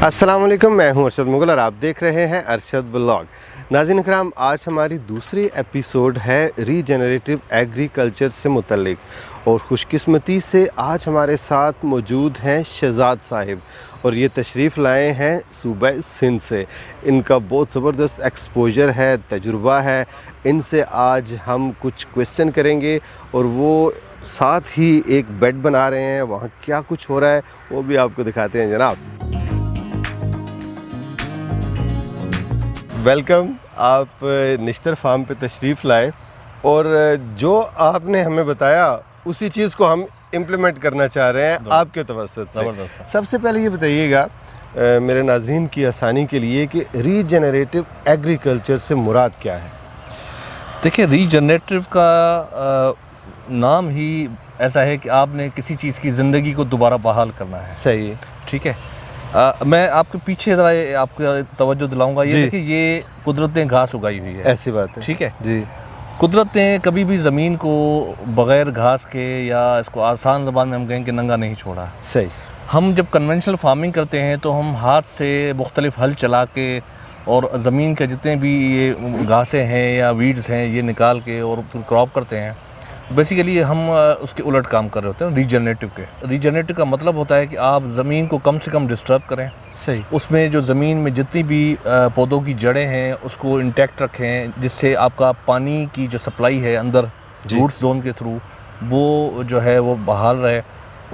अस्सलाम वालेकुम, मैं हूं अरशद मुगल और आप देख रहे हैं अरशद ब्लॉग। नाज़रीन इकराम, आज हमारी दूसरी एपिसोड है रीजनरेटिव एग्रीकल्चर से मुतल्लिक और खुशकिस्मती से आज हमारे साथ मौजूद हैं शहजाद साहिब और ये तशरीफ़ लाए हैं सूबा सिंध से। इनका बहुत ज़बरदस्त एक्सपोजर है, तजुर्बा है। इनसे आज हम कुछ क्वेश्चन करेंगे और वो साथ ही एक बेड बना रहे हैं, वहाँ क्या कुछ हो रहा है वो भी आपको दिखाते हैं जनाब। वेलकम, आप निश्तर फार्म पे तशरीफ़ लाए और जो आपने हमें बताया उसी चीज़ को हम इम्प्लीमेंट करना चाह रहे हैं आपके तवस्सुत से। सबसे पहले ये बताइएगा मेरे नाज़रीन की आसानी के लिए कि रीजनरेटिव एग्रीकल्चर से मुराद क्या है? देखिए, रीजनरेटिव का नाम ही ऐसा है कि आपने किसी चीज़ की ज़िंदगी को दोबारा बहाल करना है। सही, ठीक है। मैं आपके पीछे ज़रा आपका तवज्जो दिलाऊंगा। ये देखिए, ये कुदरत ने घास उगाई हुई है। ऐसी बात है, ठीक है जी। कुदरत ने कभी भी ज़मीन को बग़ैर घास के, या इसको आसान ज़बान में हम कहें कि नंगा नहीं छोड़ा। सही। हम जब कन्वेंशनल फार्मिंग करते हैं तो हम हाथ से मुख्तलिफ हल चला के और ज़मीन के जितने भी ये घासें हैं या वीड्स हैं ये निकाल के और फिर क्रॉप करते हैं। बेसिकली हम उसके उलट काम कर रहे होते हैं रीजनरेटिव के। रीजनरेटिव का मतलब होता है कि आप ज़मीन को कम से कम डिस्टर्ब करें। सही। उसमें जो ज़मीन में जितनी भी पौधों की जड़ें हैं उसको इंटैक्ट रखें, जिससे आपका पानी की जो सप्लाई है अंदर रूट्स जोन के थ्रू वो जो है वो बहाल रहे।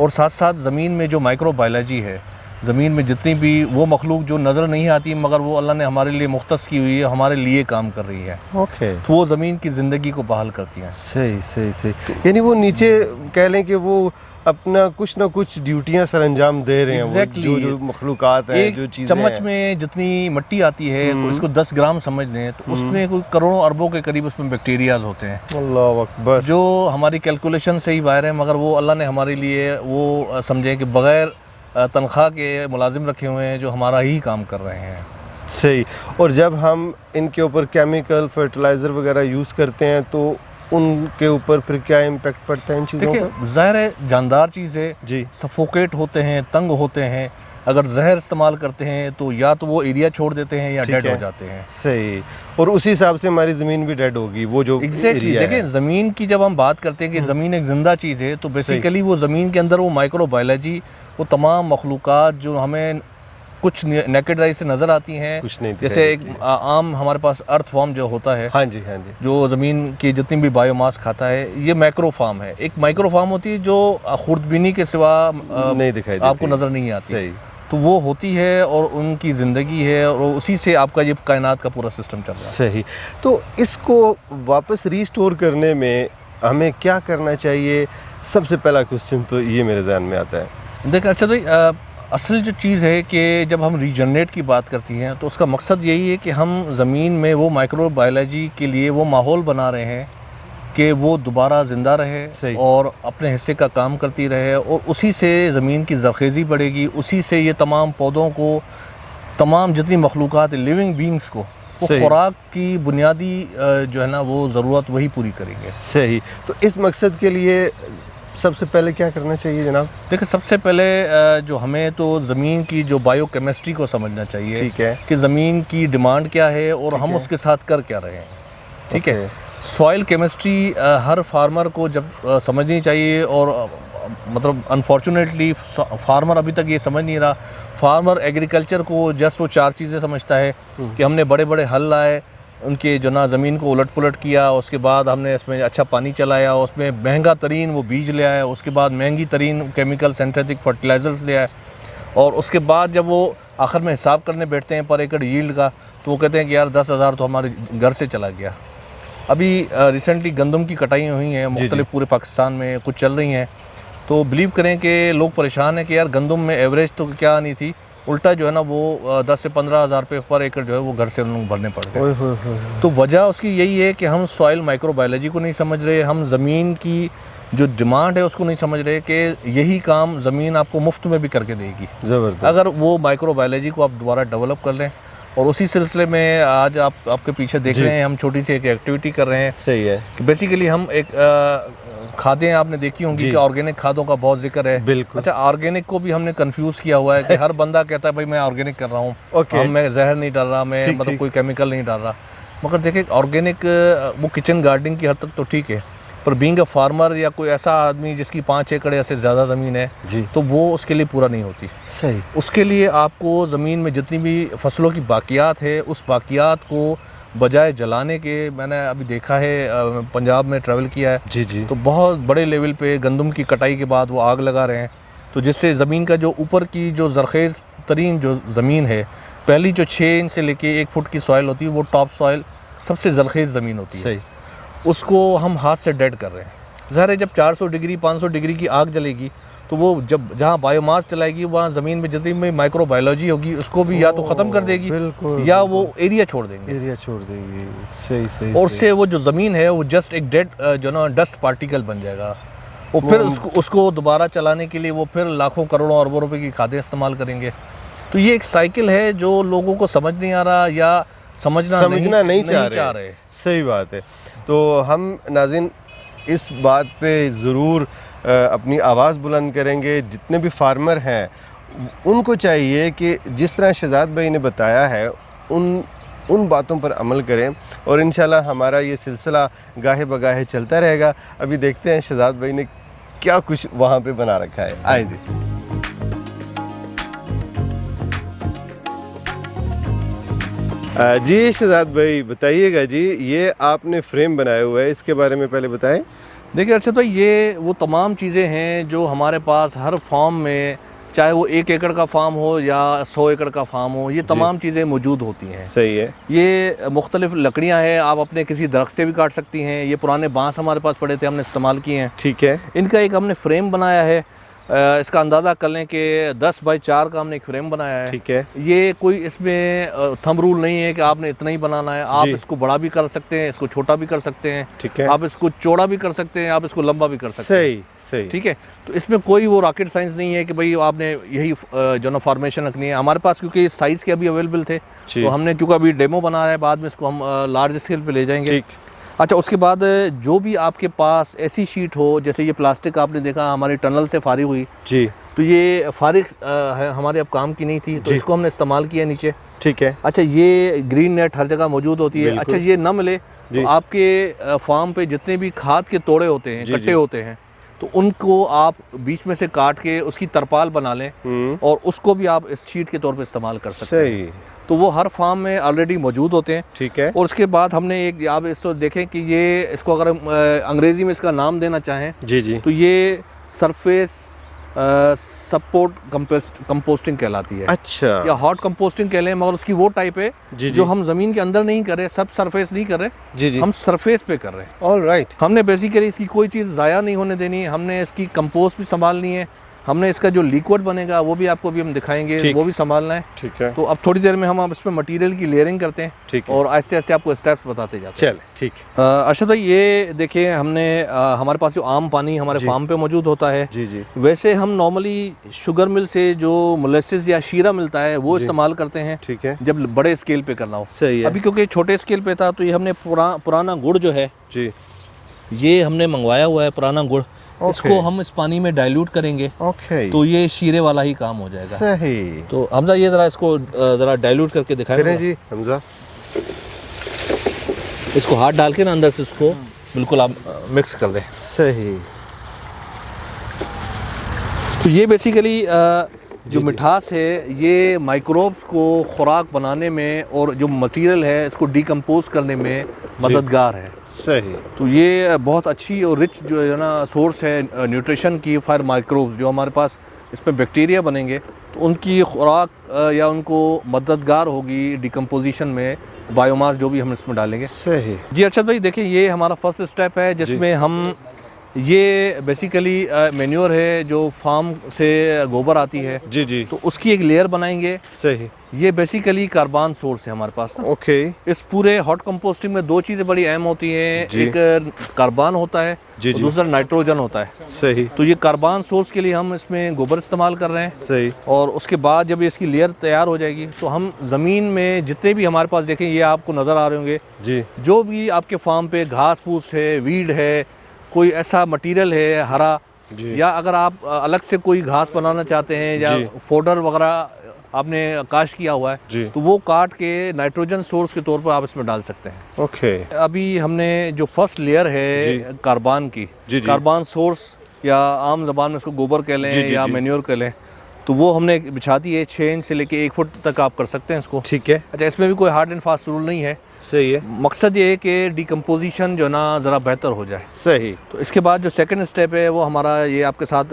और साथ साथ ज़मीन में जो माइक्रोबायोलॉजी है, ज़मीन में जितनी भी वो मखलूक जो नज़र नहीं आती मगर वो अल्लाह ने हमारे लिए मुख्तस की हुई है, हमारे लिए काम कर रही है, ओके, तो वो ज़मीन की ज़िंदगी को बहाल करती हैं। सही सही सही। यानी वो नीचे कह लें कि वो अपना कुछ ना कुछ ड्यूटियां सर अंजाम दे रहे हैं। Exactly. वो जो मखलूकात हैं, जो चीज़ें चम्मच हैं। में जितनी मिट्टी आती है तो इसको 10 ग्राम समझ लें तो उसमें कोई करोड़ों अरबों के करीब उसमें बैक्टीरियाज होते हैं। अल्लाह अकबर। जो हमारी कैलकुलेशन से ही बाहर है, मगर वो अल्लाह ने हमारे लिए वो समझें कि बग़ैर तनख्वाह के मुलाजिम रखे हुए हैं जो हमारा ही काम कर रहे हैं। सही। और जब हम इनके ऊपर केमिकल फर्टिलाइज़र वगैरह यूज़ करते हैं तो उनके ऊपर फिर क्या इम्पैक्ट पड़ता है इन चीज़ों का? देखिए, ज़हर है, जानदार चीज़ है जी। सफोकेट होते हैं, तंग होते हैं। अगर जहर इस्तेमाल करते हैं तो या तो वो एरिया छोड़ देते हैं या डेड हो जाते हैं। सही। और उसी हिसाब से हमारी ज़मीन भी डेड होगी, वो जो एग्जैक्टली। देखिए, ज़मीन की जब हम बात करते हैं कि ज़मीन एक ज़िंदा चीज़ है तो बेसिकली वो ज़मीन के अंदर वो माइक्रोबायोलॉजी, वो तमाम मखलूक़ात जो हमें कुछ नेकेड आई से नज़र आती हैं, कुछ नहीं, जैसे एक आम हमारे पास अर्थ फॉर्म जो होता है, हाँ जी हाँ जी, जो ज़मीन की जितनी भी बायोमास खाता है, ये माइक्रो फार्म है। एक माइक्रो फार्म होती है जो खुर्दबीनी के सिवा नहीं दिखाई देती, आपको नज़र नहीं आती। सही। तो वो होती है और उनकी ज़िंदगी है और उसी से आपका ये कायनात का पूरा सिस्टम चल रहा है। सही। तो इसको वापस रीस्टोर करने में हमें क्या करना चाहिए? सबसे पहला क्वेश्चन तो ये मेरे ज़हन में आता है। देखिए, अच्छा भाई, असल जो चीज़ है कि जब हम रीजनरेट की बात करती हैं तो उसका मकसद यही है कि हम ज़मीन में वो माइक्रोबायोलॉजी के लिए वो माहौल बना रहे हैं कि वो दोबारा ज़िंदा रहे और अपने हिस्से का काम करती रहे, और उसी से ज़मीन की ज़रख़ेज़ी बढ़ेगी। उसी से ये तमाम पौधों को, तमाम जितनी मखलूक़ात लिविंग बींग्स को वो खुराक की बुनियादी जो है ना वो ज़रूरत वही पूरी करेंगे। सही। तो इस मकसद के लिए सबसे पहले क्या करना चाहिए जनाब? देखिए, सबसे पहले जो हमें तो ज़मीन की जो बायोकेमिस्ट्री को समझना चाहिए। ठीक है। कि ज़मीन की डिमांड क्या है और हम उसके साथ कर क्या रहे हैं। ठीक है। सॉइल केमिस्ट्री हर फार्मर को जब समझनी चाहिए, और मतलब अनफॉर्चुनेटली फार्मर अभी तक ये समझ नहीं रहा। फार्मर एग्रीकल्चर को जस्ट वो 4 चीज़ें समझता है कि हमने बड़े बड़े हल लाए, उनके जो ना ज़मीन को उलट पुलट किया, उसके बाद हमने इसमें अच्छा पानी चलाया, उसमें महंगा तरीन वो बीज ले आया, उसके बाद महंगी तरीन केमिकल सिंथेटिक फर्टिलाइज़र्स ले आए, और उसके बाद जब वो आखिर में हिसाब करने बैठते हैं पर एकड़ यील्ड का, तो वो कहते हैं कि यार 10,000 तो हमारे घर से चला गया। अभी रिसेंटली गंदम की कटाई हुई हैं मुख्तलिफ पूरे पाकिस्तान में, कुछ चल रही हैं, तो बिलीव करें कि लोग परेशान हैं कि यार गंदम में एवरेज तो क्या नहीं थी, उल्टा जो है ना वो 10 से 15,000 रुपये पर एकड़ जो है वो घर से उन्होंने भरने पड़ गए। तो वजह उसकी यही है कि हम सॉइल माइक्रोबायोलॉजी को नहीं समझ रहे, हम ज़मीन की जो डिमांड है उसको नहीं समझ रहे कि यही काम ज़मीन आपको मुफ्त में भी करके देगी ज़बरदस्त, अगर वो माइक्रोबायोलॉजी को आप दोबारा डेवलप कर लें। और उसी सिलसिले में आज आपके पीछे देख रहे हैं हम छोटी सी एक एक्टिविटी कर रहे हैं। सही है। कि बेसिकली हम एक खादें आपने देखी होंगी जी। कि ऑर्गेनिक खादों का बहुत जिक्र है। बिल्कुल। अच्छा, ऑर्गेनिक को भी हमने कंफ्यूज किया हुआ है कि हर बंदा कहता है भाई मैं ऑर्गेनिक कर रहा हूँ, ओके। मैं जहर नहीं डाल रहा, मैं ठीक, मतलब ठीक। कोई केमिकल नहीं डाल रहा। मगर देखिए ऑर्गेनिक वो किचन गार्डनिंग की हद तक तो ठीक है, पर बीइंग अ फार्मर या कोई ऐसा आदमी जिसकी 5 एकड़ या से ज़्यादा ज़मीन है, जी। तो वो उसके लिए पूरा नहीं होती। सही। उसके लिए आपको ज़मीन में जितनी भी फसलों की बाकियात है, उस बाकियात को बजाय जलाने के, मैंने अभी देखा है पंजाब में ट्रैवल किया है, जी, जी। तो बहुत बड़े लेवल पे गंदम की कटाई के बाद वो आग लगा रहे हैं, तो जिससे ज़मीन का जो ऊपर की जो ज़रख़ेज़ तरीन जो ज़मीन है, पहली जो 6 इंच से लेके 1 फुट की सॉइल होती है, वो टॉप सॉइल सबसे ज़रख़ेज़ ज़मीन होती है, सही। उसको हम हाथ से डेड कर रहे हैं। ज़ाहिर है जब 400 डिग्री 500 डिग्री की आग जलेगी, तो वो जब जहाँ बायोमास चलाएगी वहाँ ज़मीन में जितनी भी माइक्रोबायोलॉजी होगी उसको भी या तो ख़त्म कर देगी, बिल्कुल, या वो एरिया छोड़ देंगे, एरिया छोड़ देगी। सही, सही। और सही। उससे वो जो ज़मीन है वो जस्ट एक डेड जो ना डस्ट पार्टिकल बन जाएगा। वो फिर उसको दोबारा चलाने के लिए वो फिर लाखों करोड़ों अरबों रुपए की खादें इस्तेमाल करेंगे। तो ये एक साइकिल है जो लोगों को समझ नहीं आ रहा या समझना नहीं चाह रहे। सही बात है। तो हम नाज़रीन इस बात पे ज़रूर अपनी आवाज़ बुलंद करेंगे। जितने भी फार्मर हैं उनको चाहिए कि जिस तरह शहजाद भाई ने बताया है उन बातों पर अमल करें, और इंशाल्लाह हमारा ये सिलसिला गाहे बगाहे चलता रहेगा। अभी देखते हैं शहजाद भाई ने क्या कुछ वहाँ पे बना रखा है। आए जी। जी शहजाद भाई बताइएगा जी, ये आपने फ्रेम बनाया हुआ है, इसके बारे में पहले बताएं। देखिए अर्शद भाई, ये वो तमाम चीज़ें हैं जो हमारे पास हर फार्म में, चाहे वो 1 एकड़ का फार्म हो या 100 एकड़ का फार्म हो, ये तमाम चीज़ें मौजूद होती हैं। सही है। ये मुख्तलिफ लकड़ियाँ हैं, आप अपने किसी दरख्त से भी काट सकती हैं। ये पुराने बांस हमारे पास पड़े थे, हमने इस्तेमाल किए हैं। ठीक है। इनका एक हमने फ्रेम बनाया है। इसका अंदाज़ा कर लें कि 10 बाई 4 का हमने एक फ्रेम बनाया है। ठीक है। ये कोई इसमें थंब रूल नहीं है कि आपने इतना ही बनाना है। आप इसको बड़ा भी कर सकते हैं, इसको छोटा भी कर सकते हैं। ठीक है। आप इसको चौड़ा भी कर सकते हैं, आप इसको लंबा भी कर सकते हैं। सही सही। ठीक है। तो इसमें कोई वो रॉकेट साइंस नहीं है कि भाई आपने यही जो ना फॉर्मेशन रखनी है। हमारे पास क्योंकि इस साइज़ के अभी अवेलेबल थे, तो हमने, क्योंकि अभी डेमो बना रहा है, बाद में इसको हम लार्ज स्केल पे ले जाएंगे। ठीक। अच्छा, उसके बाद जो भी आपके पास ऐसी शीट हो, जैसे ये प्लास्टिक आपने देखा हमारी टनल से फारिग हुई जी, तो ये फारिग है, हमारे अब काम की नहीं थी, तो इसको हमने इस्तेमाल किया नीचे। ठीक है। अच्छा, ये ग्रीन नेट हर जगह मौजूद होती है। अच्छा, ये ना मिले तो आपके फार्म पे जितने भी खाद के तोड़े होते हैं, कट्टे होते हैं, तो उनको आप बीच में से काट के उसकी तरपाल बना लें और उसको भी आप इस शीट के तौर पे इस्तेमाल कर सकते हैं। तो वो हर फार्म में ऑलरेडी मौजूद होते हैं। ठीक है। और उसके बाद हमने एक, आप इसको देखें कि ये, इसको अगर अंग्रेज़ी में इसका नाम देना चाहें जी, तो ये सरफेस सपोर्ट कंपोस्टिंग कहलाती है। अच्छा। या हॉट कंपोस्टिंग कह लें, मगर उसकी वो टाइप है जो हम ज़मीन के अंदर नहीं कर रहे, सब सरफेस नहीं कर रहे, हम सरफेस पे कर रहे हैं। ऑलराइट। हमने बेसिकली इसकी कोई चीज़ ज़ाया नहीं होने देनी, हमने इसकी कंपोस्ट भी संभालनी है, हमने इसका जो लिक्विड बनेगा वो भी आपको भी हम दिखाएंगे, वो भी संभालना है। ठीक है। तो अब थोड़ी देर में हम इसमें मटेरियल की लेयरिंग करते हैं। ठीक है। और ऐसे ऐसे आपको स्टेप्स बताते जाते हैं। चल ठीक। अर्शद भाई, ये देखिए, हमने हमारे पास जो आम पानी हमारे फार्म पे मौजूद होता है, जी। वैसे हम नॉर्मली शुगर मिल से जो मोलेसिस या शीरा मिलता है वो इस्तेमाल करते हैं। ठीक है। जब बड़े स्केल पे करना हो। सही है। अभी क्योंकि छोटे स्केल पे था, तो ये हमने पुराना गुड़ जो है जी, ये हमने मंगवाया हुआ है, पुराना गुड़। इसको हम इस पानी में डाइल्यूट करेंगे, तो ये शीरे वाला ही काम हो जाएगा। सही। तो हमजा, ये ज़रा इसको ज़रा डाइल्यूट करके दिखाएं जी हमजा। इसको हाथ डाल के ना अंदर से इसको बिल्कुल आप मिक्स कर दें। सही। तो ये बेसिकली जो मिठास है, ये माइक्रोब्स को खुराक बनाने में और जो मटेरियल है इसको डिकम्पोज करने में मददगार है। सही। तो ये बहुत अच्छी और रिच जो है ना सोर्स है न्यूट्रिशन की फॉर माइक्रोब्स। जो हमारे पास इसमें बैक्टीरिया बनेंगे तो उनकी खुराक या उनको मददगार होगी डिकम्पोजिशन में, बायोमास जो भी हम इसमें डालेंगे। सही जी। अर्शद भाई, देखिए, ये हमारा फर्स्ट स्टेप है जिसमें हम, ये बेसिकली मैन्योर है जो फार्म से गोबर आती है। जी। तो उसकी एक लेयर बनाएंगे। सही। ये बेसिकली कार्बन सोर्स है हमारे पास ना। ओके। इस पूरे हॉट कंपोस्टिंग में 2 चीज़ें बड़ी अहम होती हैं, एक कार्बन होता है और दूसरा नाइट्रोजन होता है। सही। तो ये कार्बन सोर्स के लिए हम इसमें गोबर इस्तेमाल कर रहे हैं। सही। और उसके बाद जब इसकी लेयर तैयार हो जाएगी तो हम ज़मीन में जितने भी हमारे पास, देखें ये आपको नज़र आ रहे होंगे, जो भी आपके फार्म पे घास फूस है, वीड है, कोई ऐसा मटेरियल है हरा, जी। या अगर आप अलग से कोई घास बनाना चाहते हैं या जी। फोडर वगैरह आपने काश किया हुआ जी। है, तो वो काट के नाइट्रोजन सोर्स के तौर पर आप इसमें डाल सकते हैं। ओके। अभी हमने जो फर्स्ट लेयर जी। है कार्बान की, जी, जी। कार्बान सोर्स या आम जबान में इसको गोबर कह लें जी, जी, या जी। मैन्योर कह लें, तो वो हमने बिछा दी है। 6 इंच से लेके 1 फुट तक आप कर सकते हैं इसको। ठीक है, अच्छा, इसमें भी कोई हार्ड एंड फास्ट रूल नहीं है। सही है, मकसद ये है कि डिकम्पोजिशन जो है ना ज़रा बेहतर हो जाए। सही। तो इसके बाद जो सेकंड स्टेप है वो हमारा ये आपके साथ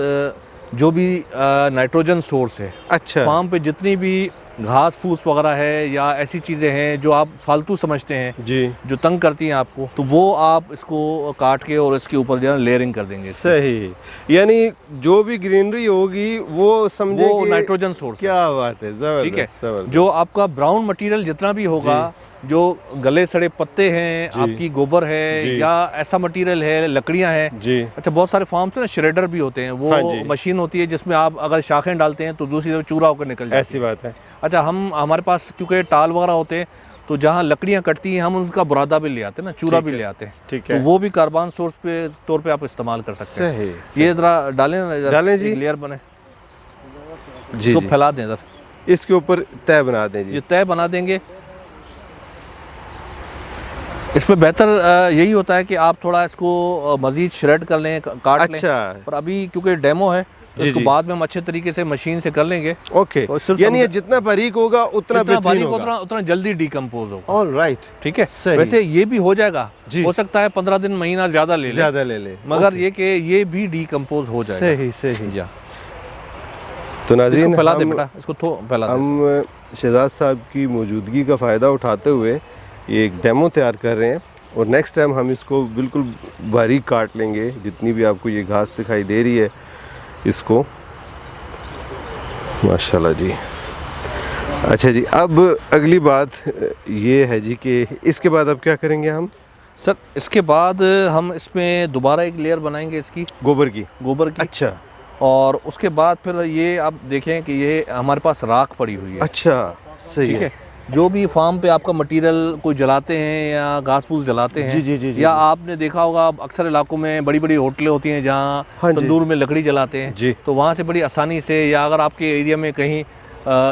जो भी नाइट्रोजन सोर्स है, अच्छा। फार्म पे जितनी भी घास फूस वगैरह है या ऐसी चीज़ें हैं जो आप फालतू समझते हैं, जी, जो तंग करती हैं आपको, तो वो आप इसको काट के और इसके ऊपर जो है लेयरिंग कर देंगे। सही। यानी जो भी ग्रीनरी होगी वो समझे वो कि नाइट्रोजन सोर्स है। क्या बात है, ठीक है। जबरदस्त, जबरदस्त। जो आपका ब्राउन मटेरियल जितना भी होगा, जो गले सड़े पत्ते हैं, जी। आपकी गोबर जी। है या ऐसा मटेरियल है, लकड़ियां हैं। जी। अच्छा, बहुत सारे फार्म्स में श्रेडर भी होते हैं, वो हाँ जी। मशीन होती है जिसमें आप अगर शाखें डालते हैं तो दूसरी तरफ चूरा होकर निकल जाती है। ऐसी बात है। अच्छा, हमारे पास क्योंकि टाल वगैरह होते हैं, तो जहाँ लकड़ियाँ कटती हैं हम उनका बुरादा भी ले आते हैं ना, चूरा ठीक भी है। ले आते हैं। ठीक तो है, वो भी कार्बन सोर्स पे तौर पे आप इस्तेमाल कर सकते हैं। सही, सही। ये ज़रा डालें ना, ज़रा डालें जी। एक लेयर बने, जी, इसको जी। फैला दें इधर, इसके ऊपर तय बना दें जी। ये तय बना देंगे। इसमें बेहतर यही होता है कि आप थोड़ा इसको मज़ीद श्रेड कर लें, काट लें। अच्छा, पर अभी क्योंकि डेमो है, तो जी, इसको जी। बाद में हम अच्छे तरीके से मशीन से कर लेंगे। ओके। और सिर्फ यानी ये समझ- जितना बारीक होगा उतना जितना बेहतरीन बारीक होगा। उतना उतना जल्दी डिकम्पोज होगा। ऑल राइट, ठीक है। सही। वैसे ये भी हो जाएगा, जी। हो सकता है 15 दिन महीना ज़्यादा ले ले, ज्यादा ले ले, मगर ओके। ये कि ये भी डिकम्पोज हो जाएगा। सही, सही। जी हाँ। तो नाज़रीन, इसको फैला दे हम बेटा, इसको फैला दे। हम शहजाद साहब की मौजूदगी का फ़ायदा उठाते हुए ये एक डेमो तैयार कर रहे हैं, और नेक्स्ट टाइम हम इसको बिल्कुल बारीक काट लेंगे, जितनी भी आपको ये घास दिखाई दे रही है इसको। माशाल्लाह जी। अच्छा जी, अब अगली बात ये है जी कि इसके बाद अब क्या करेंगे हम? सर, इसके बाद हम इसमें दोबारा एक लेयर बनाएंगे इसकी, गोबर की। गोबर की। अच्छा, और उसके बाद फिर ये आप देखें कि ये हमारे पास राख पड़ी हुई है। अच्छा, सही ठीक है। है। जो भी फार्म पे आपका मटेरियल कोई जलाते हैं या घास फूस जलाते हैं, जी, जी, जी, जी, या जी। आपने देखा होगा अक्सर इलाकों में बड़ी बड़ी होटलें होती हैं जहाँ हाँ जी। तंदूर में लकड़ी जलाते हैं, जी। तो वहाँ से बड़ी आसानी से, या अगर आपके एरिया में कहीं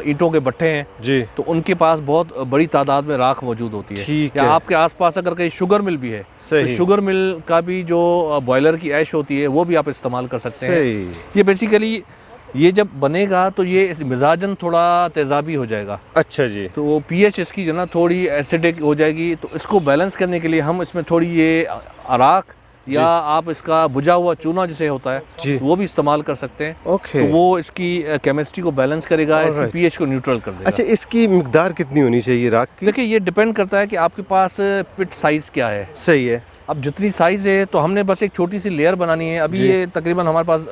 ईंटों के भट्ठे हैं, जी, तो उनके पास बहुत बड़ी तादाद में राख मौजूद होती है। ठीक या है। आपके आसपास अगर कहीं शुगर मिल भी है, तो सही। शुगर मिल का भी जो बॉयलर की ऐश होती है वो भी आप इस्तेमाल कर सकते हैं। सही। ये बेसिकली ये जब बनेगा तो ये मिजाजन थोड़ा तेज़ाबी हो जाएगा, अच्छा जी। तो वो पीएच इसकी जो ना थोड़ी एसिडिक हो जाएगी। तो इसको बैलेंस करने के लिए हम इसमें थोड़ी ये अराक या आप इसका बुझा हुआ चूना जिसे होता है, जी। वो भी इस्तेमाल कर सकते हैं। ओके। तो वो इसकी केमिस्ट्री को बैलेंस करेगा, इसकी Alright. पीएच को न्यूट्रल कर देगा। अच्छा, इसकी मिकदार कितनी होनी चाहिए राख की? देखिए, ये डिपेंड करता है कि आपके पास पिट साइज़ क्या है। सही है। अब जितनी साइज़ है, तो हमने बस एक छोटी सी लेयर बनानी है। अभी जी। ये तकरीबन हमारे पास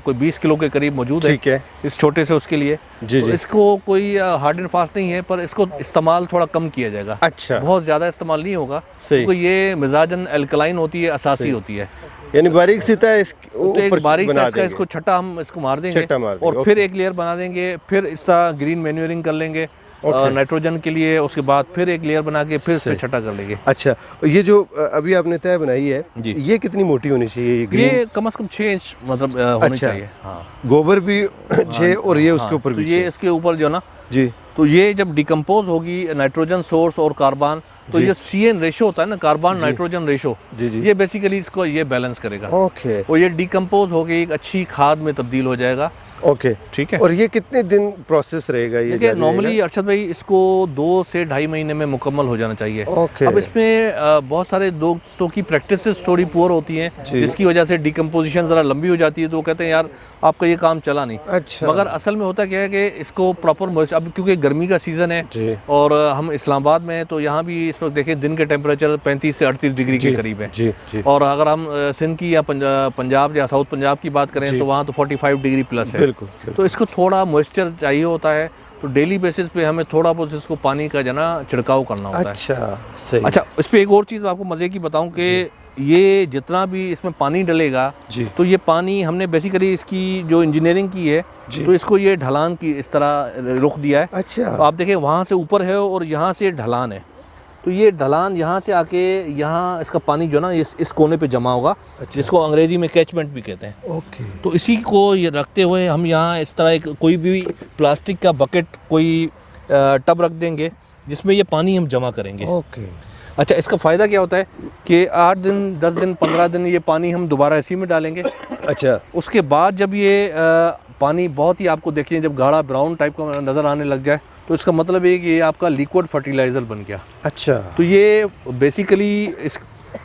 कोई 20 किलो के करीब मौजूद है, ठीक है। इस छोटे से उसके लिए। जी, तो जी। इसको कोई हार्ड एंड फास्ट नहीं है, पर इसको इस्तेमाल थोड़ा कम किया जाएगा। अच्छा, बहुत ज़्यादा इस्तेमाल नहीं होगा, सही। क्योंकि ये मिजाजन अल्कलाइन होती है, असासी होती है। यानी बारीक सी तय तो एक ऊपर बारीक बना साइज का देंगे। इसको छट्टा हम इसको मार देंगे, छट्टा मार देंगे, और फिर ओके। एक लेयर बना देंगे, फिर इसका ग्रीन मैन्योरिंग कर लेंगे ओके। नाइट्रोजन के लिए। उसके बाद फिर एक लेयर बना के फिर इस पे सही। छट्टा कर लेंगे। अच्छा, ये जो अभी आपने तय बनाई है, जी। ये कितनी मोटी होनी चाहिए? ये ग्रीन ये कम से कम 6 इंच मतलब होनी अच्छा। चाहिए। हाँ, गोबर भी 6 और ये उसके हाँ, ऊपर तो भी ये 6। इसके ऊपर जो ना, जी, तो ये जब डिकम्पोज होगी नाइट्रोजन सोर्स और कार्बन, तो जी। ये CN रेशो होता है ना, कार्बन नाइट्रोजन रेशो, जी, जी। ये बेसिकली इसको ये बैलेंस करेगा। ओके, और ये डिकम्पोज होके एक अच्छी खाद में तब्दील हो जाएगा। ओके। ठीक है। और ये कितने दिन प्रोसेस रहेगा ये? देखिए, जारी नॉर्मली रहेगा? अरशद भाई इसको 2 से ढाई महीने में मुकम्मल हो जाना चाहिए। ओके। अब इसमें बहुत सारे दोस्तों की प्रैक्टिसेस थोड़ी पुअर होती हैं, जी। जिसकी वजह से डिकम्पोजिशन ज़रा लंबी हो जाती है, तो वो कहते हैं यार आपका ये काम चला नहीं। अच्छा, मगर असल में होता क्या है कि इसको प्रॉपर अब क्योंकि गर्मी का सीज़न है जी, और हम इस्लामाबाद में हैं, तो यहाँ भी इस वक्त देखें दिन के टेम्परेचर 35 से 38 डिग्री के करीब है। जी, जी। और अगर हम सिंध की या पंजाब या साउथ पंजाब की बात करें, जी। तो वहाँ तो 45 डिग्री प्लस है। बिल्कुल, तो इसको थोड़ा मॉइस्चर चाहिए होता है, तो डेली बेसिस पे हमें थोड़ा बहुत इसको पानी का जो ना छिड़काव करना होता है। अच्छा, सही। अच्छा, इस पे एक और चीज़ आपको मज़े की बताऊं कि ये जितना भी इसमें पानी डलेगा, जी, तो ये पानी हमने बेसिकली इसकी जो इंजीनियरिंग की है, जी। तो इसको ये ढलान की इस तरह रुख दिया है। अच्छा, तो आप देखें वहाँ से ऊपर है और यहाँ से ढलान है, तो ये ढलान यहाँ से आके यहाँ इसका पानी जो ना इस कोने पे जमा होगा, जिसको अंग्रेजी में कैचमेंट भी कहते हैं। ओके। तो इसी को ये रखते हुए हम यहाँ इस तरह एक कोई भी प्लास्टिक का बकेट, कोई टब रख देंगे जिसमें ये पानी हम जमा करेंगे। ओके। अच्छा, इसका फ़ायदा क्या होता है कि 8 दिन 10 दिन 15 दिन ये पानी हम दोबारा इसी में डालेंगे। अच्छा। उसके बाद जब ये पानी बहुत ही आपको देखिए जब गाढ़ा ब्राउन टाइप का नज़र आने लग जाए तो इसका मतलब है कि ये आपका लिक्विड फर्टिलाइज़र बन गया। अच्छा। तो ये बेसिकली इस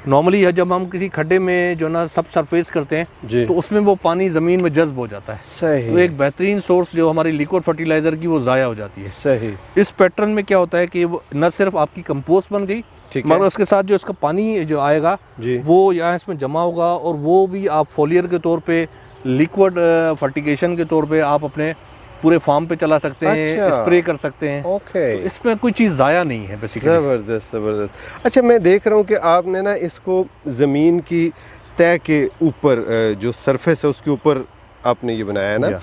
नॉर्मली है जब हम किसी खड्डे में जो ना सब सरफेस करते हैं तो उसमें वो पानी ज़मीन में जज्ब हो जाता है। सही। तो एक बेहतरीन सोर्स जो हमारी लिक्विड फर्टिलाइज़र की वो ज़ाया हो जाती है। सही। इस पैटर्न में क्या होता है कि वो न सिर्फ आपकी कंपोस्ट बन गई, मगर उसके साथ जो इसका पानी जो आएगा वो यहाँ इसमें जमा होगा और वो भी आप फोलियर के तौर पे, लिक्विड फर्टिगेशन के तौर पे आप अपने पूरे फार्म पे चला सकते हैं, स्प्रे कर सकते हैं। ओके। तो इसमें कोई चीज़ ज़ाया नहीं है बेसिकली। ज़बरदस्त ज़बरदस्त। अच्छा, मैं देख रहा हूँ कि आपने ना इसको ज़मीन की तय के ऊपर जो सरफेस है उसके ऊपर आपने ये बनाया है ना,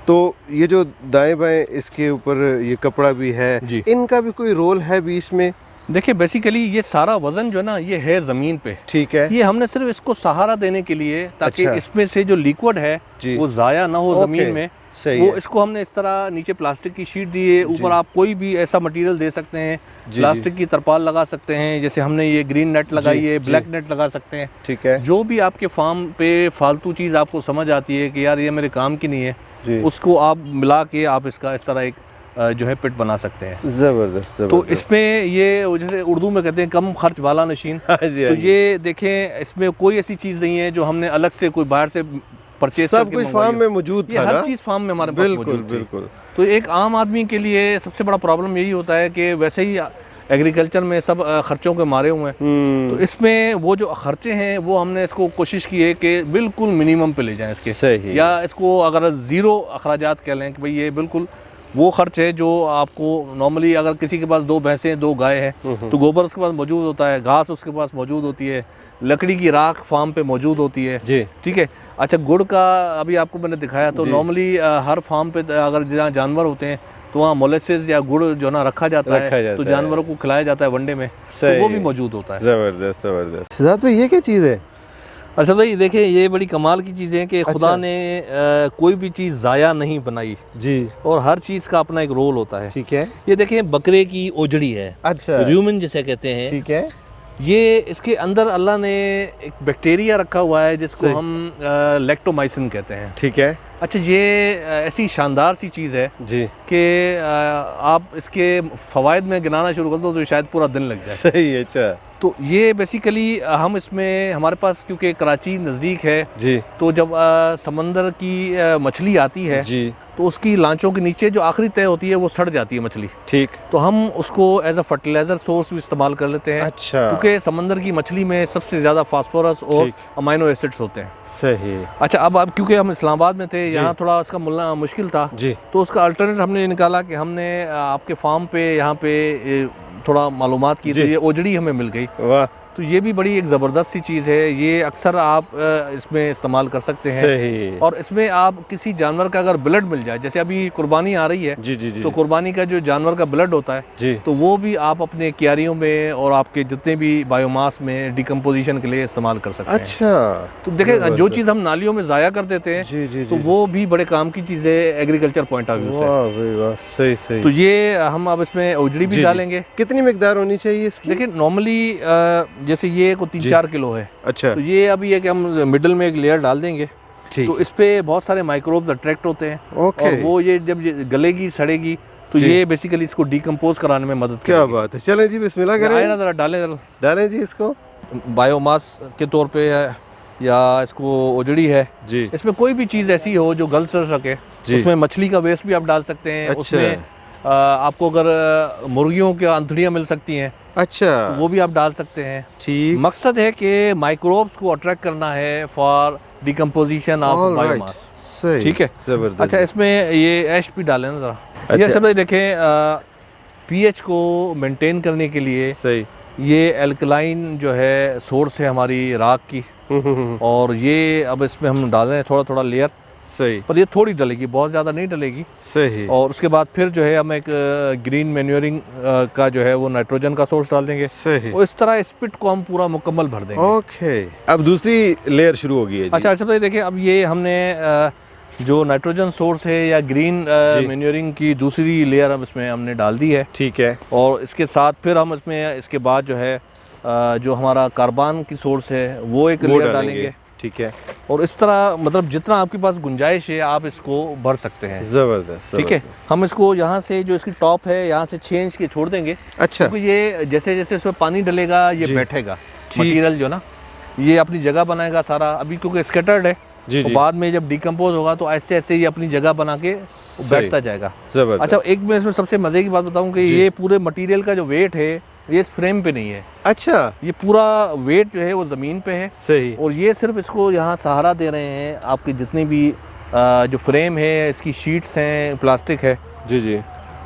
तो ये जो दाएं बाएं इसके ऊपर ये कपड़ा भी है, इनका भी कोई रोल है बीच में? देखिए बेसिकली ये सारा वजन जो है ना ये है ज़मीन पे। ठीक है। ये हमने सिर्फ इसको सहारा देने के लिए ताकि इसमें से जो लिक्विड है वो ज़ाया ना हो ज़मीन में। वो इसको हमने इस तरह नीचे प्लास्टिक की शीट दी है, ऊपर आप कोई भी ऐसा मटेरियल दे सकते हैं, प्लास्टिक की तरपाल लगा सकते हैं, जैसे हमने ये ग्रीन नेट लगाई है, ब्लैक नेट लगा सकते हैं। ठीक है। जो भी आपके फार्म पे फालतू चीज़ आपको समझ आती है कि यार ये मेरे काम की नहीं है, उसको आप मिला के आप इसका इस तरह एक जो है पिट बना सकते हैं। ज़बरदस्त। तो इसमें ये जैसे उर्दू में कहते हैं कम खर्च वाला नशीन। तो ये देखें इसमें कोई ऐसी चीज़ नहीं है जो हमने अलग से कोई बाहर से परचेज सब कुछ फार्म में मौजूद था, हर चीज़ फार्म में हमारे पास मौजूद थी। बिल्कुल। तो एक आम आदमी के लिए सबसे बड़ा प्रॉब्लम यही होता है कि वैसे ही एग्रीकल्चर में सब खर्चों के मारे हुए हैं, तो इसमें वो जो खर्चे हैं वो हमने इसको कोशिश की है कि बिल्कुल मिनिमम पे ले जाएं इसके। सही। या इसको अगर ज़ीरो अखराजात कह लें कि भाई ये बिल्कुल वो खर्च है जो आपको नॉर्मली अगर किसी के पास 2 भैंसें 2 गाय है तो गोबर उसके पास मौजूद होता है, घास उसके पास मौजूद होती है, लकड़ी की राख फार्म पे मौजूद होती है। ठीक है। अच्छा, गुड़ का अभी आपको मैंने दिखाया, तो नॉर्मली हर फार्म पे अगर जहाँ जानवर होते हैं तो वहाँ मोलेसेस या गुड़ जो ना रखा जाता है तो जानवरों को खिलाया जाता है वनडे में, तो वो भी मौजूद होता है। ज़बरदस्त ज़बरदस्त। शहजाद भाई ये क्या चीज़ है? अच्छा भाई देखिए ये बड़ी कमाल की चीज़ है कि खुदा ने कोई भी चीज़ ज़ाया नहीं बनाई जी, और हर चीज़ का अपना एक रोल होता है। ठीक है। ये देखिए बकरे की ओजड़ी है, अच्छा, रूमेन जिसे कहते हैं। ठीक है। ये इसके अंदर अल्लाह ने एक बैक्टीरिया रखा हुआ है जिसको हम लैक्टोमाइसिन कहते हैं। ठीक है। अच्छा, ये ऐसी शानदार सी चीज़ है जी कि आप इसके फ़वाइद में गिनाना शुरू कर दो तो शायद पूरा दिन लग जाए। सही है। अच्छा, तो ये बेसिकली हम इसमें हमारे पास क्योंकि कराची नज़दीक है जी, तो जब समंदर की मछली आती है जी तो उसकी लांचों के नीचे जो आखिरी तय होती है वो सड़ जाती है मछली। ठीक। तो हम उसको एज अ फर्टिलाइजर सोर्स भी इस्तेमाल कर लेते हैं। अच्छा। क्योंकि समंदर की मछली में सबसे ज़्यादा फास्फोरस और अमाइनो एसिड्स होते हैं। सही। अच्छा, अब क्योंकि हम इस्लामाबाद में थे, यहाँ थोड़ा उसका मिलना मुश्किल था जी, तो उसका अल्टरनेट हमने निकाला कि हमने आपके फार्म पे यहाँ पे थोड़ा मालूमात की, तो ये ओजड़ी हमें मिल गई। वाह। तो ये भी बड़ी एक ज़बरदस्त सी चीज़ है, ये अक्सर आप इसमें इस्तेमाल कर सकते हैं। सही। और इसमें आप किसी जानवर का अगर ब्लड मिल जाए, जैसे अभी कुर्बानी आ रही है जी जी जी, तो कुर्बानी का जो जानवर का ब्लड होता है जी, तो वो भी आप अपने क्यारियों में और आपके जितने भी बायोमास में डिकम्पोजिशन के लिए इस्तेमाल कर सकते हैं। अच्छा। तो देखें, जो चीज़ हम नालियों में ज़ाया कर देते हैं जी जी, तो वो भी बड़े काम की चीज़ है एग्रीकल्चर पॉइंट ऑफ व्यू से। सही सही। तो ये हम अब इसमें ओजड़ी भी डालेंगे। कितनी मिकदार होनी चाहिए इसकी? देखिए नॉर्मली जैसे ये को 3-4 किलो है। अच्छा। तो ये अभी है कि हम मिडिल में एक लेयर डाल देंगे, तो इस पे बहुत सारे माइक्रोब्स अट्रैक्ट होते हैं। और वो ये जब गलेगी सड़ेगी तो ये बेसिकली इसको डिकम्पोज कराने में मदद करेगी। क्या बात है। चलें जी, बिस्मिल्लाह करें। आए ना जरा डालें जी इसको। बायोमास के तौर पे या इसको ओजड़ी है जी, इसमें कोई भी चीज़ ऐसी हो जो गल सड़ सके, उसमें मछली का वेस्ट भी आप डाल सकते हैं। उसमें आपको अगर मुर्गियों की आंतड़ियाँ मिल सकती हैं, अच्छा, तो वो भी आप डाल सकते हैं। ठीक। मकसद है कि माइक्रोब्स को अट्रैक्ट करना है फॉर डिकम्पोजिशन ऑफ बायोमास। ठीक है। अच्छा, इसमें ये ऐश भी डालें ना जरा। अच्छा। ये सब देखें, पीएच को मेंटेन करने के लिए सही, ये एल्कलाइन जो है सोर्स है हमारी राख की, और ये अब इसमें हम डाल रहे हैं थोड़ा थोड़ा लेयर। सही पर ये थोड़ी डलेगी, बहुत ज़्यादा नहीं डलेगी। सही। और उसके बाद फिर जो है हम एक ग्रीन मैन्योरिंग का जो है वो नाइट्रोजन का सोर्स डाल देंगे सही। और इस तरह इस पिट को हम पूरा मुकम्मल भर देंगे। ओके, अब दूसरी लेयर शुरू हो गई है जी। अच्छा अच्छा, तो देखिए अब ये हमने जो नाइट्रोजन सोर्स है या ग्रीन मैन्योरिंग की दूसरी लेयर हम इसमें हमने डाल दी है। ठीक है। और इसके साथ फिर हम इसमें इसके बाद जो है जो हमारा कार्बन की सोर्स है वो एक लेयर डालेंगे। ठीक है। और इस तरह मतलब जितना आपके पास गुंजाइश है आप इसको भर सकते हैं। ज़बरदस्त। ठीक है, हम इसको यहाँ से जो इसकी टॉप है यहाँ से 6 इंच की छोड़ देंगे। अच्छा। क्योंकि ये जैसे जैसे इसमें पानी डलेगा ये बैठेगा, मटेरियल जो ना ये अपनी जगह बनाएगा सारा। अभी क्योंकि स्कैटर्ड है जी, तो जी। बाद में जब डिकम्पोज होगा तो ऐसे ऐसे ये अपनी जगह बना के बैठता जाएगा। ज़बरदस्त। अच्छा, एक मैं इसमें सबसे मज़े की बात बताऊं कि ये पूरे मटेरियल का जो वेट है ये इस फ्रेम पे नहीं है। अच्छा, ये पूरा वेट जो है वो ज़मीन पे है। सही। और ये सिर्फ इसको यहाँ सहारा दे रहे हैं आपकी जितनी भी जो फ्रेम है, इसकी शीट्स हैं, प्लास्टिक है, जी जी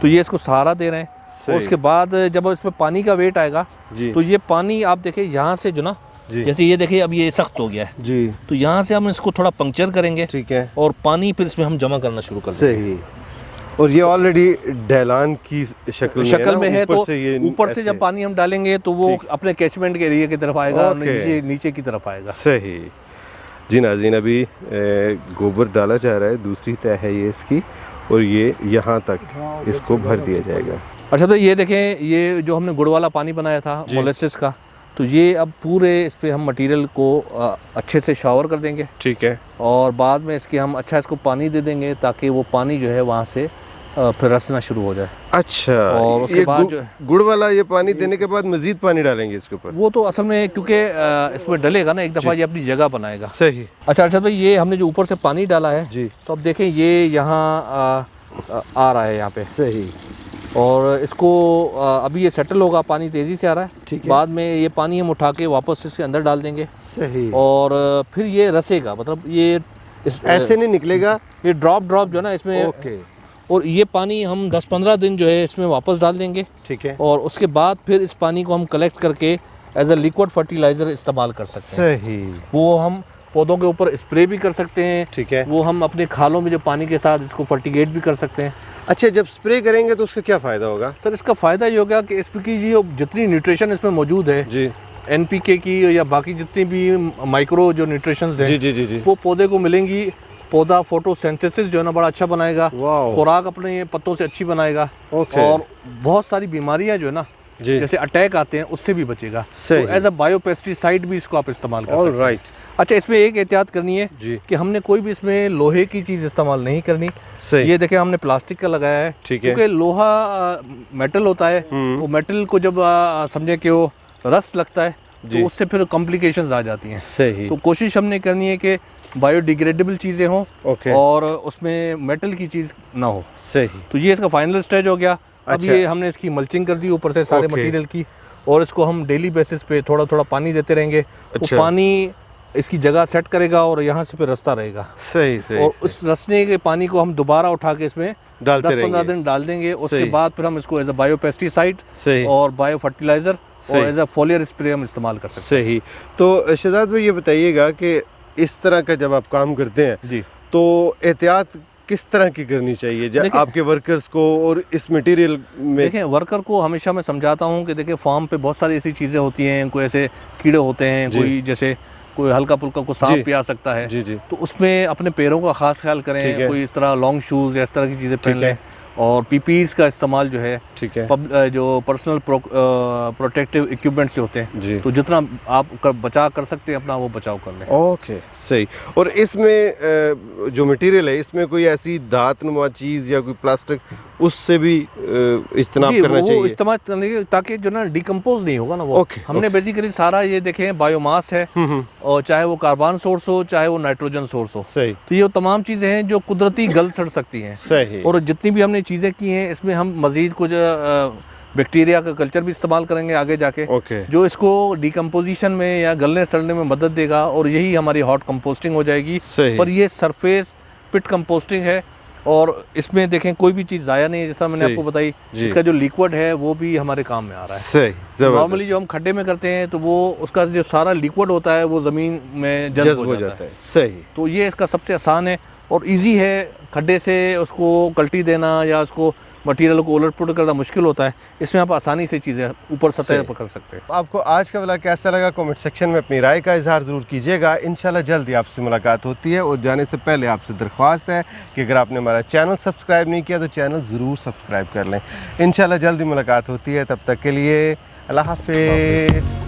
तो ये इसको सहारा दे रहे हैं। और उसके बाद जब इसमें पानी का वेट आएगा जी तो ये पानी आप देखिए यहाँ से जो ना जी जैसे ये देखिए अब ये सख्त हो गया है जी। तो यहाँ से हम इसको थोड़ा पंक्चर करेंगे। ठीक है। और पानी फिर इसमें हम जमा करना शुरू कर देंगे। सही। और ये ऑलरेडी ढलान की शक्ल में है तो ये ऊपर से जब पानी हम डालेंगे तो वो अपने कैचमेंट के एरिया की तरफ आएगा, नीचे की तरफ आएगा। सही जी। नाज़रीन, अभी गोबर डाला जा रहा है, दूसरी तय है ये इसकी, और ये यहाँ तक इसको भर दिया जाएगा। अच्छा, तो ये देखें ये जो हमने गुड़ वाला पानी बनाया था मोलेसिस का, तो ये अब पूरे इस पे हम मटेरियल को अच्छे से शावर कर देंगे। ठीक है। और बाद में इसके हम अच्छा इसको पानी दे देंगे ताकि वो पानी जो है वहाँ से फिर रसना शुरू हो जाए। अच्छा, और उसके बाद जो गुड़ वाला ये पानी देने के बाद मजीद पानी डालेंगे इसके ऊपर? वो तो असल में क्योंकि इसमें डलेगा ना एक दफ़ा, ये अपनी जगह बनाएगा। सही। अच्छा अच्छा, तो ये हमने जो ऊपर से पानी डाला है जी, तो अब देखें ये यहाँ आ रहा है यहाँ पे। सही। और इसको अभी ये सेटल होगा, पानी तेज़ी से आ रहा है। ठीक है। बाद में ये पानी हम उठा के वापस इसके अंदर डाल देंगे। सही। और फिर ये रसेगा, मतलब ये ऐसे नहीं निकलेगा, ये ड्रॉप जो ना इसमें। ओके। और ये पानी हम 10-15 दिन जो है इसमें वापस डाल देंगे। ठीक है। और उसके बाद फिर इस पानी को हम कलेक्ट करके एज अ लिक्विड फर्टिलाइज़र इस्तेमाल कर सकते हैं। सही। वो हम पौधों के ऊपर स्प्रे भी कर सकते हैं। ठीक है। वो हम अपने खालों में जो पानी के साथ इसको फर्टिगेट भी कर सकते हैं। अच्छा, जब स्प्रे करेंगे तो उसका क्या फ़ायदा होगा? सर, इसका फ़ायदा ये होगा कि इसकी जो जितनी न्यूट्रिशन इसमें मौजूद है जी, NPK की या बाकी जितनी भी माइक्रो जो न्यूट्रिशंस हैं जी जी जी जी, वो पौधे को मिलेंगी। पौधा फोटोसिंथेसिस जो है ना बड़ा अच्छा बनाएगा, वाह। खुराक अपने पत्तों से अच्छी बनाएगा। ओके। और बहुत सारी बीमारियां जो है ना जी, जैसे अटैक आते हैं उससे भी बचेगा। सही। तो एज अ बायोपेस्टिसाइड भी इसको आप इस्तेमाल कर सकते हैं। ऑलराइट। अच्छा, इसमें एक एहतियात करनी है जी, कि हमने कोई भी इसमें लोहे की चीज़ इस्तेमाल नहीं करनी। सही। ये देखें हमने प्लास्टिक का लगाया है। ठीक है। क्योंकि लोहा मेटल होता है, वो मेटल को जब समझे कि वो रस्ट लगता है जी। तो उससे फिर कॉम्प्लिकेशंस आ जाती हैं। सही। तो कोशिश हमने करनी है कि बायोडिग्रेडेबल चीज़ें हों ओके। और उसमें मेटल की चीज़ ना हो। सही। तो ये इसका फाइनल स्टेज हो गया। अब अच्छा। ये हमने इसकी मल्चिंग कर दी ऊपर से सारे ओके। मटेरियल की, और इसको हम डेली बेसिस पे थोड़ा थोड़ा पानी देते रहेंगे। अच्छा। वो पानी इसकी जगह सेट करेगा और यहाँ से फिर रास्ता रहेगा। सही सही। और उस रसने के पानी को हम दोबारा उठा के इसमें डालते 10-15 रहेंगे। दिन डाल देंगे। उसके सही। बाद फिर हम इसको एज अ बायोपेस्टिसाइड सही और बायो फर्टिलाइज़र सही। और एज अ फोलियर स्प्रे हम इस्तेमाल कर सकते सही। तो शहजाद भाई ये बताइएगा कि इस तरह का जब आप काम करते हैं हैं। जी, तो एहतियात किस तरह की करनी चाहिए देखिए- आपके वर्कर्स को और इस मटेरियल में? देखें वर्कर को हमेशा मैं समझाता हूँ कि देखिए फार्म पे बहुत सारी ऐसी चीज़ें होती हैं, कोई ऐसे कीड़े होते हैं, जी। कोई जैसे कोई हल्का फुल्का को जी। सांप भी आ सकता है। जी जी, तो उसमें अपने पैरों का खास ख्याल ठीक है। करें। कोई इस तरह लॉन्ग शूज़ या इस तरह की चीज़ें पहन ठीक लें। है। और पीपीज़ का इस्तेमाल जो है ठीक है जो पर्सनल प्रोटेक्टिव इक्विपमेंट्स जो होते हैं, जी। तो जितना आप बचाव कर सकते हैं अपना वो बचाव कर लें। ओके सही। और इसमें जो मटेरियल है इसमें कोई ऐसी धात नुमा चीज़ या कोई प्लास्टिक उससे भी इज्तनाब जी, करना वो चाहिए? इस्तेमाल करने के ताकि जो ना डिकम्पोज नहीं होगा ना वो। ओके, हमने बेसिकली सारा ये देखें बायोमास है, और चाहे वो कार्बन सोर्स हो चाहे वो नाइट्रोजन सोर्स हो, सही तो ये तमाम चीज़ें हैं जो कुदरती गल सड़ सकती हैं। सही। और जितनी भी हमने चीज़ें की हैं इसमें हम मज़ीद कुछ बैक्टीरिया का कल्चर भी इस्तेमाल करेंगे आगे जाके, ओके जो इसको डिकम्पोजिशन में या गलने सड़ने में मदद देगा। और यही हमारी हॉट कंपोस्टिंग हो जाएगी। सही। पर ये सरफेस पिट कंपोस्टिंग है, और इसमें देखें कोई भी चीज़ ज़ाया नहीं है, जैसा मैंने सही। आपको बताई। जी। इसका जो लिक्विड है वो भी हमारे काम में आ रहा है। सही। नॉर्मली जो हम खड्डे में करते हैं तो वो उसका जो सारा लिक्विड होता है वो ज़मीन में जज्ब हो जाता है। सही। तो ये इसका सबसे आसान है। और इजी है। खड्डे से उसको कल्टी देना या उसको मटेरियल को उलट पुलट करना मुश्किल होता है, इसमें आप आसानी से चीज़ें ऊपर सतह पर कर सकते हैं। आपको आज का व्लॉग कैसा लगा कमेंट सेक्शन में अपनी राय का इजहार ज़रूर कीजिएगा। इंशाल्लाह जल्दी आपसे मुलाकात होती है, और जाने से पहले आपसे दरख्वास्त है कि अगर आपने हमारा चैनल सब्सक्राइब नहीं किया तो चैनल ज़रूर सब्सक्राइब कर लें। इंशाल्लाह जल्दी मुलाकात होती है, तब तक के लिए अल्लाह हाफिज़।